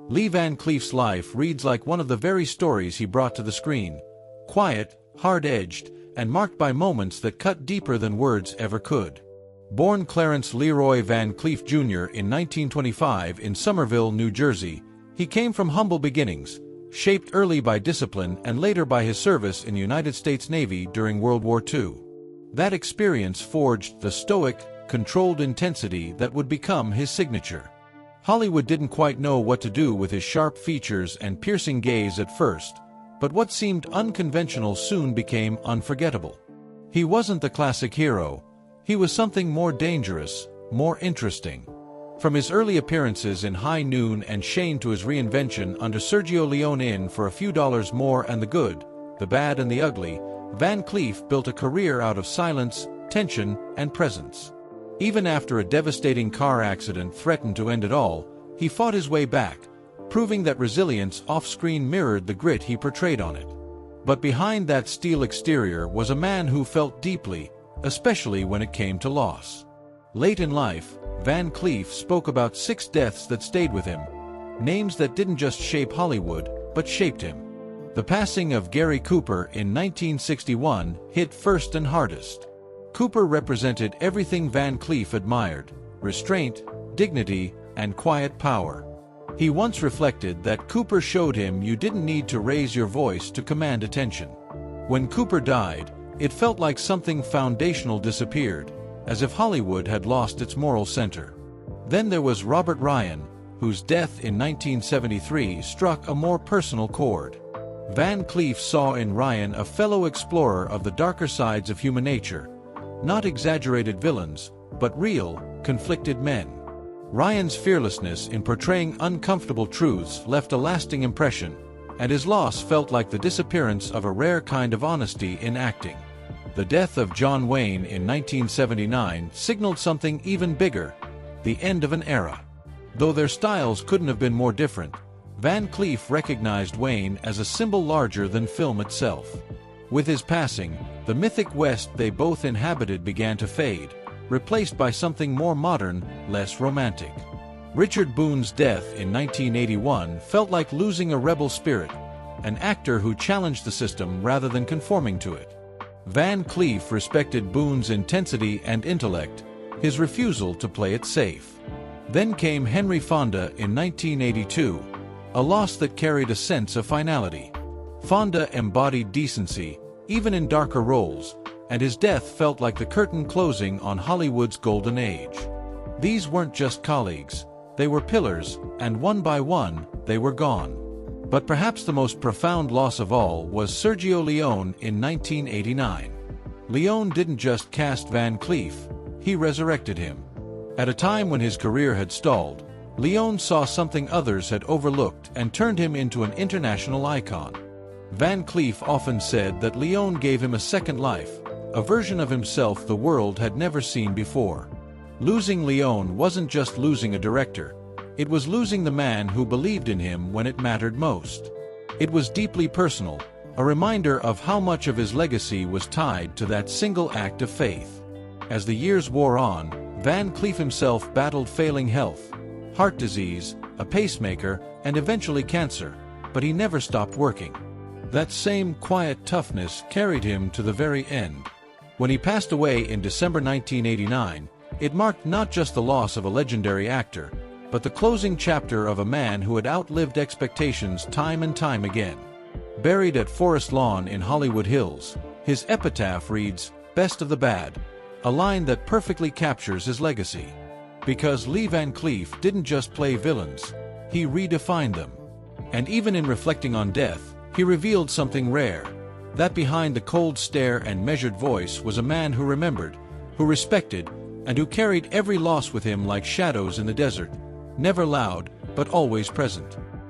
Lee Van Cleef's life reads like one of the very stories he brought to the screen. Quiet, hard-edged, and marked by moments that cut deeper than words ever could. Born Clarence Leroy Van Cleef Jr. in 1925 in Somerville, New Jersey, he came from humble beginnings, shaped early by discipline and later by his service in the United States Navy during World War II. That experience forged the stoic, controlled intensity that would become his signature. Hollywood didn't quite know what to do with his sharp features and piercing gaze at first, but what seemed unconventional soon became unforgettable. He wasn't the classic hero. He was something more dangerous, more interesting. From his early appearances in High Noon and Shane to his reinvention under Sergio Leone in For a Few Dollars More and The Good, the Bad and the Ugly, Van Cleef built a career out of silence, tension, and presence. Even after a devastating car accident threatened to end it all, he fought his way back, proving that resilience off-screen mirrored the grit he portrayed on it. But behind that steel exterior was a man who felt deeply, especially when it came to loss. Late in life, Van Cleef spoke about 6 deaths that stayed with him, names that didn't just shape Hollywood, but shaped him. The passing of Gary Cooper in 1961 hit first and hardest. Cooper represented everything Van Cleef admired: restraint, dignity, and quiet power. He once reflected that Cooper showed him you didn't need to raise your voice to command attention. When Cooper died, it felt like something foundational disappeared, as if Hollywood had lost its moral center. Then there was Robert Ryan, whose death in 1973 struck a more personal chord. Van Cleef saw in Ryan a fellow explorer of the darker sides of human nature. Not exaggerated villains, but real, conflicted men. Ryan's fearlessness in portraying uncomfortable truths left a lasting impression, and his loss felt like the disappearance of a rare kind of honesty in acting. The death of John Wayne in 1979 signaled something even bigger: the end of an era. Though their styles couldn't have been more different, Van Cleef recognized Wayne as a symbol larger than film itself. With his passing, the mythic West they both inhabited began to fade, replaced by something more modern, less romantic. Richard Boone's death in 1981 felt like losing a rebel spirit, an actor who challenged the system rather than conforming to it. Van Cleef respected Boone's intensity and intellect, his refusal to play it safe. Then came Henry Fonda in 1982, a loss that carried a sense of finality. Fonda embodied decency, even in darker roles, and his death felt like the curtain closing on Hollywood's golden age. These weren't just colleagues, they were pillars, and one by one, they were gone. But perhaps the most profound loss of all was Sergio Leone in 1989. Leone didn't just cast Van Cleef, he resurrected him. At a time when his career had stalled, Leone saw something others had overlooked and turned him into an international icon. Van Cleef often said that Leone gave him a second life, a version of himself the world had never seen before. Losing Leone wasn't just losing a director, it was losing the man who believed in him when it mattered most. It was deeply personal, a reminder of how much of his legacy was tied to that single act of faith. As the years wore on, Van Cleef himself battled failing health, heart disease, a pacemaker, and eventually cancer, but he never stopped working. That same quiet toughness carried him to the very end. When he passed away in December 1989, it marked not just the loss of a legendary actor, but the closing chapter of a man who had outlived expectations time and time again. Buried at Forest Lawn in Hollywood Hills, his epitaph reads, "Best of the Bad," a line that perfectly captures his legacy. Because Lee Van Cleef didn't just play villains, he redefined them. And even in reflecting on death, he revealed something rare, that behind the cold stare and measured voice was a man who remembered, who respected, and who carried every loss with him like shadows in the desert, never loud, but always present.